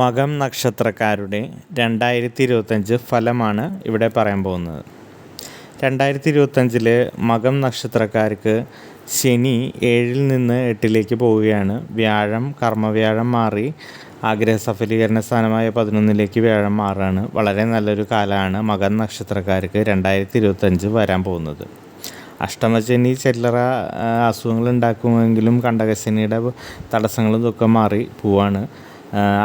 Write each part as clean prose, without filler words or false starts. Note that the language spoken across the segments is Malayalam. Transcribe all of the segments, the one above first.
മകം നക്ഷത്രക്കാരുടെ 2025 ഫലമാണ് ഇവിടെ പറയാൻ പോകുന്നത്. 2025 മകം നക്ഷത്രക്കാർക്ക് ശനി 7-ൽ നിന്ന് 8-ലേക്ക് പോവുകയാണ്. വ്യാഴം കർമ്മവ്യാഴം മാറി ആഗ്രഹ സഫലീകരണ സ്ഥാനമായ 11-ലേക്ക് വ്യാഴം മാറുകയാണ്. വളരെ നല്ലൊരു കാലമാണ് മകം നക്ഷത്രക്കാർക്ക് 2025 വരാൻ പോകുന്നത്. അഷ്ടമശനി ചില്ലറ അസുഖങ്ങൾ ഉണ്ടാക്കുമെങ്കിലും കണ്ടകശനിയുടെ തടസ്സങ്ങളും ഇതൊക്കെ മാറി പോവാണ്.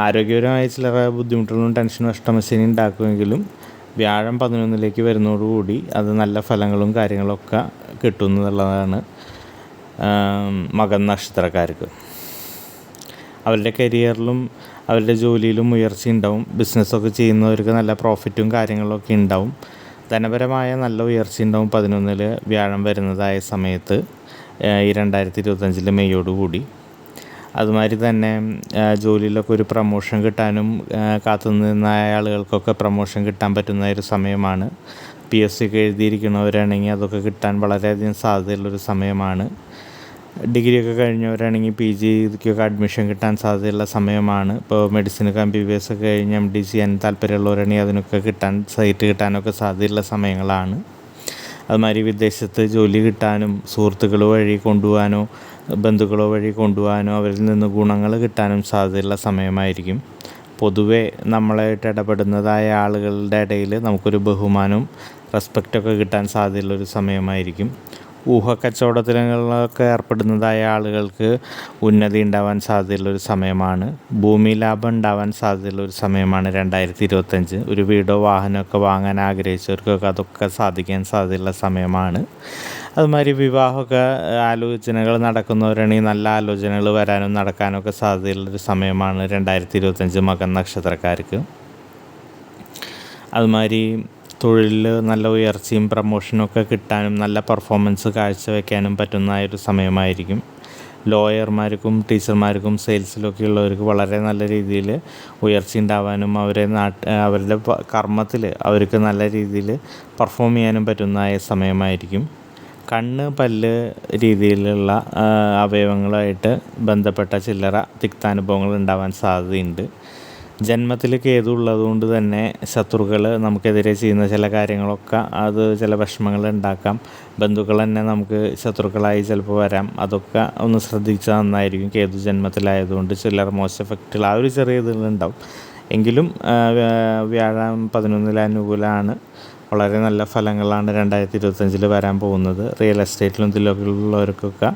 ആരോഗ്യപരമായ ചില ബുദ്ധിമുട്ടുകളും ടെൻഷനും അഷ്ടമശനി ഉണ്ടാക്കുമെങ്കിലും വ്യാഴം 11-ലേക്ക് വരുന്നതോടുകൂടി അത് നല്ല ഫലങ്ങളും കാര്യങ്ങളൊക്കെ കിട്ടുമെന്നുള്ളതാണ് മകം നക്ഷത്രക്കാർക്ക്. അവരുടെ കരിയറിലും അവരുടെ ജോലിയിലും ഉയർച്ച ഉണ്ടാവും. ബിസിനസ്സൊക്കെ ചെയ്യുന്നവർക്ക് നല്ല പ്രോഫിറ്റും കാര്യങ്ങളൊക്കെ ഉണ്ടാവും. ധനപരമായ നല്ല ഉയർച്ച ഉണ്ടാവും 11-ൽ വ്യാഴം വരുന്നതായ സമയത്ത് ഈ 2025 മെയ്യോടുകൂടി. അതുമാതിരി തന്നെ ജോലിയിലൊക്കെ ഒരു പ്രമോഷൻ കിട്ടാനും കാത്തുനിന്ന ആളുകൾക്കൊക്കെ പ്രമോഷൻ കിട്ടാൻ പറ്റുന്ന ഒരു സമയമാണ്. PSC ഒക്കെ എഴുതിയിരിക്കുന്നവരാണെങ്കിൽ അതൊക്കെ കിട്ടാൻ വളരെയധികം സാധ്യതയുള്ളൊരു സമയമാണ്. ഡിഗ്രിയൊക്കെ കഴിഞ്ഞവരാണെങ്കിൽ PGക്കൊക്കെ അഡ്മിഷൻ കിട്ടാൻ സാധ്യതയുള്ള സമയമാണ്. ഇപ്പോൾ മെഡിസിനൊക്കെ MBBS ഒക്കെ കഴിഞ്ഞ് MD ചെയ്യാൻ താല്പര്യമുള്ളവരാണെങ്കിൽ അതിനൊക്കെ സീറ്റ് കിട്ടാനൊക്കെ സാധ്യതയുള്ള സമയങ്ങളാണ്. അതുമാതിരി വിദേശത്ത് ജോലി കിട്ടാനും സുഹൃത്തുക്കൾ വഴി കൊണ്ടുപോകാനോ ബന്ധുക്കളോ വഴി കൊണ്ടുപോകാനോ അവരിൽ നിന്ന് ഗുണങ്ങൾ കിട്ടാനും സാധ്യതയുള്ള സമയമായിരിക്കും. പൊതുവെ നമ്മളായിട്ട് ഇടപെടുന്നതായ ആളുകളുടെ ഇടയിൽ നമുക്കൊരു ബഹുമാനവും റെസ്പെക്റ്റൊക്കെ കിട്ടാൻ സാധ്യതയുള്ളൊരു സമയമായിരിക്കും. ഊഹക്കച്ചവടത്തിലൊക്കെ ഏർപ്പെടുന്നതായ ആളുകൾക്ക് ഉന്നതി ഉണ്ടാവാൻ സാധ്യതയുള്ളൊരു സമയമാണ്. ഭൂമി ലാഭം ഉണ്ടാവാൻ സാധ്യതയുള്ളൊരു സമയമാണ് 2025. ഒരു വീടോ വാഹനമൊക്കെ വാങ്ങാൻ ആഗ്രഹിച്ചവർക്കൊക്കെ അതൊക്കെ സാധിക്കാൻ സാധ്യതയുള്ള സമയമാണ്. അതുമാതിരി വിവാഹമൊക്കെ ആലോചനകൾ നടക്കുന്നവരാണെങ്കിൽ നല്ല ആലോചനകൾ വരാനും നടക്കാനൊക്കെ സാധ്യതയുള്ളൊരു സമയമാണ് 2025 മകം നക്ഷത്രക്കാർക്ക്. അതുമാതിരി തൊഴിലിൽ നല്ല ഉയർച്ചയും പ്രമോഷനൊക്കെ കിട്ടാനും നല്ല പെർഫോമൻസ് കാഴ്ചവെക്കാനും പറ്റുന്ന ഒരു സമയമായിരിക്കും. ലോയർമാർക്കും ടീച്ചർമാർക്കും സെയിൽസിലൊക്കെ ഉള്ളവർക്ക് വളരെ നല്ല രീതിയിൽ ഉയർച്ച ഉണ്ടാവാനും അവരുടെ കർമ്മത്തിൽ അവർക്ക് നല്ല രീതിയിൽ പെർഫോം ചെയ്യാനും പറ്റുന്ന സമയമായിരിക്കും. കണ്ണ് പല്ല് രീതിയിലുള്ള അവയവങ്ങളുമായിട്ട് ബന്ധപ്പെട്ട ചില്ലറ തിക്താനുഭവങ്ങൾ ഉണ്ടാവാൻ സാധ്യതയുണ്ട്. ജന്മത്തിൽ കേതു ഉള്ളതുകൊണ്ട് തന്നെ ശത്രുക്കൾ നമുക്കെതിരെ ചെയ്യുന്ന ചില കാര്യങ്ങളൊക്കെ അത് ചില വിഷമങ്ങൾ ഉണ്ടാക്കാം. ബന്ധുക്കൾ തന്നെ നമുക്ക് ശത്രുക്കളായി ചിലപ്പോൾ വരാം. അതൊക്കെ ഒന്ന് ശ്രദ്ധിച്ചാൽ നന്നായിരിക്കും. കേതു ജന്മത്തിലായതുകൊണ്ട് ചിലർ മോശം എഫക്റ്റുകൾ ആ ഒരു ചെറിയ ഇതിലുണ്ടാവും. എങ്കിലും വ്യാഴം 11-ൽ അനുകൂലമാണ്. വളരെ നല്ല ഫലങ്ങളാണ് 2025 വരാൻ പോകുന്നത്. റിയൽ എസ്റ്റേറ്റിലും ഇതിലൊക്കെ ഉള്ളവർക്കൊക്കെ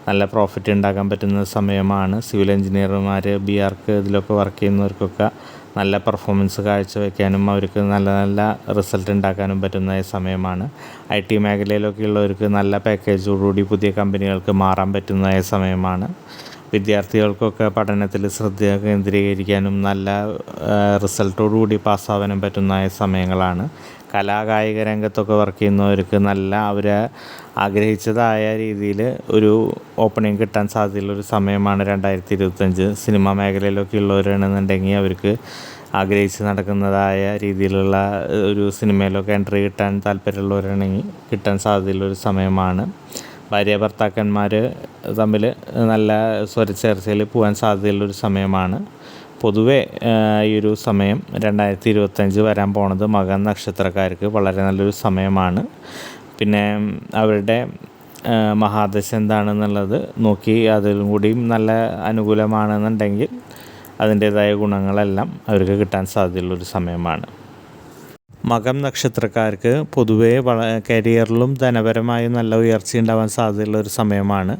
നല്ല പ്രോഫിറ്റ് ഉണ്ടാക്കാൻ പറ്റുന്ന സമയമാണ്. സിവിൽ എഞ്ചിനീയർമാർ BRK ഇതിലൊക്കെ വർക്ക് ചെയ്യുന്നവർക്കൊക്കെ നല്ല പെർഫോമൻസ് കാഴ്ചവെക്കാനും അവർക്ക് നല്ല നല്ല റിസൾട്ട് ഉണ്ടാക്കാനും പറ്റുന്ന സമയമാണ്. IT മേഖലയിലൊക്കെ ഉള്ളവർക്ക് നല്ല പാക്കേജോടുകൂടി പുതിയ കമ്പനികൾക്ക് മാറാൻ പറ്റുന്ന സമയമാണ്. വിദ്യാർത്ഥികൾക്കൊക്കെ പഠനത്തിൽ ശ്രദ്ധ കേന്ദ്രീകരിക്കാനും നല്ല റിസൾട്ടോടുകൂടി പാസ്സാവാനും പറ്റുന്ന സമയങ്ങളാണ്. കലാകായിക രംഗത്തൊക്കെ വർക്ക് ചെയ്യുന്നവർക്ക് നല്ല അവർ ആഗ്രഹിച്ചതായ രീതിയിൽ ഒരു ഓപ്പണിങ് കിട്ടാൻ സാധ്യതയുള്ളൊരു സമയമാണ് 2025. സിനിമ മേഖലയിലൊക്കെ ഉള്ളവരാണെന്നുണ്ടെങ്കിൽ അവർക്ക് ആഗ്രഹിച്ച് നടക്കുന്നതായ രീതിയിലുള്ള ഒരു സിനിമയിലൊക്കെ എൻട്രി കിട്ടാൻ താല്പര്യമുള്ളവരാണെങ്കിൽ കിട്ടാൻ സാധ്യതയുള്ളൊരു സമയമാണ്. ഭാര്യ ഭർത്താക്കന്മാർ തമ്മിൽ നല്ല സ്വരച്ചേർച്ചയിൽ പോകാൻ സാധ്യതയുള്ളൊരു സമയമാണ്. പൊതുവെ ഈ ഒരു സമയം 2025 വരാൻ പോണത് മകം നക്ഷത്രക്കാർക്ക് വളരെ നല്ലൊരു സമയമാണ്. പിന്നെ അവരുടെ മഹാദശ എന്താണെന്നുള്ളത് നോക്കി അതിലും കൂടിയും നല്ല അനുകൂലമാണെന്നുണ്ടെങ്കിൽ അതിൻ്റേതായ ഗുണങ്ങളെല്ലാം അവർക്ക് കിട്ടാൻ സാധ്യതയുള്ളൊരു സമയമാണ്. മകം നക്ഷത്രക്കാർക്ക് പൊതുവേ കരിയറിലും ധനപരമായും നല്ല ഉയർച്ച ഉണ്ടാവാൻ സാധ്യതയുള്ള ഒരു സമയമാണ്.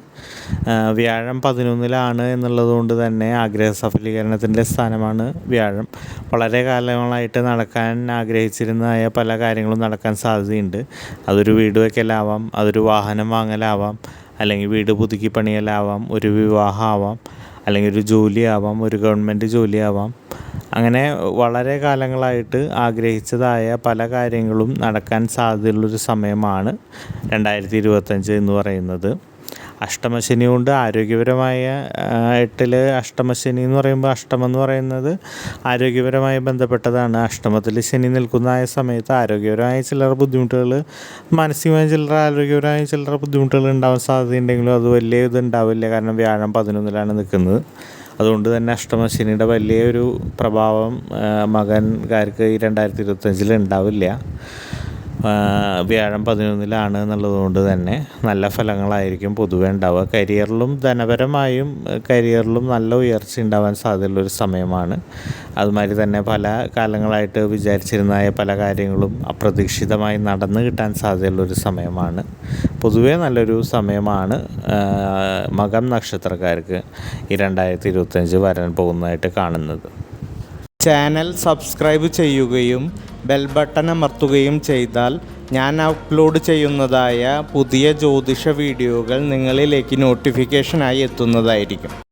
വ്യാഴം 11-ലാണ് എന്നുള്ളതുകൊണ്ട് തന്നെ ആഗ്രഹ സഫലീകരണത്തിൻ്റെ സ്ഥാനമാണ് വ്യാഴം. വളരെ കാലങ്ങളായിട്ട് നടക്കാൻ ആഗ്രഹിച്ചിരുന്നതായ പല കാര്യങ്ങളും നടക്കാൻ സാധ്യതയുണ്ട്. അതൊരു വീട് വയ്ക്കലാവാം, അതൊരു വാഹനം വാങ്ങലാവാം, അല്ലെങ്കിൽ വീട് പുതുക്കി പണിയലാവാം, ഒരു വിവാഹമാവാം, അല്ലെങ്കിൽ ഒരു ജോലിയാവാം, ഒരു ഗവൺമെൻറ് ജോലിയാവാം. അങ്ങനെ വളരെ കാലങ്ങളായിട്ട് ആഗ്രഹിച്ചതായ പല കാര്യങ്ങളും നടക്കാൻ സാധ്യതയുള്ളൊരു സമയമാണ് 2025 എന്ന് പറയുന്നത്. അഷ്ടമശനി കൊണ്ട് ആരോഗ്യപരമായ 8-ൽ അഷ്ടമശനി എന്ന് പറയുമ്പോൾ അഷ്ടമം എന്ന് പറയുന്നത് ആരോഗ്യപരമായി ബന്ധപ്പെട്ടതാണ്. അഷ്ടമത്തിൽ ശനി നിൽക്കുന്ന സമയത്ത് ആരോഗ്യപരമായ ചില്ലറ ബുദ്ധിമുട്ടുകൾ, മാനസികമായ ചില്ലറ ആരോഗ്യപരമായ ചില്ലറ ബുദ്ധിമുട്ടുകൾ ഉണ്ടാവാൻ സാധ്യതയുണ്ടെങ്കിലും അത് വലിയ ഇതുണ്ടാവില്ല. കാരണം വ്യാഴം 11-ലാണ് നിൽക്കുന്നത്. അതുകൊണ്ട് തന്നെ അഷ്ടമശനിയുടെ വലിയൊരു പ്രഭാവം മകൻകാർക്ക് ഈ 2025 ഉണ്ടാവില്ല. വ്യാഴം 11-ലാണ് എന്നുള്ളതുകൊണ്ട് തന്നെ നല്ല ഫലങ്ങളായിരിക്കും പൊതുവെ ഉണ്ടാവുക. കരിയറിലും ധനപരമായും കരിയറിലും നല്ല ഉയർച്ച ഉണ്ടാവാൻ സാധ്യതയുള്ളൊരു സമയമാണ്. അതുമാതിരി തന്നെ പല കാലങ്ങളായിട്ട് വിചാരിച്ചിരുന്ന പല കാര്യങ്ങളും അപ്രതീക്ഷിതമായി നടന്നു കിട്ടാൻ സാധ്യതയുള്ളൊരു സമയമാണ്. പൊതുവെ നല്ലൊരു സമയമാണ് മകം നക്ഷത്രക്കാർക്ക് ഈ 2025 വരാൻ പോകുന്നതായിട്ട് കാണുന്നത്. ചാനൽ സബ്സ്ക്രൈബ് ചെയ്യുകയും ബെൽ ബട്ടൺ അമർത്തുകയും ചെയ്താൽ ഞാൻ അപ്ലോഡ് ചെയ്യുന്നതായ പുതിയ ജ്യോതിഷ വീഡിയോകൾ നിങ്ങളിലേക്ക് നോട്ടിഫിക്കേഷനായി എത്തുന്നതായിരിക്കും.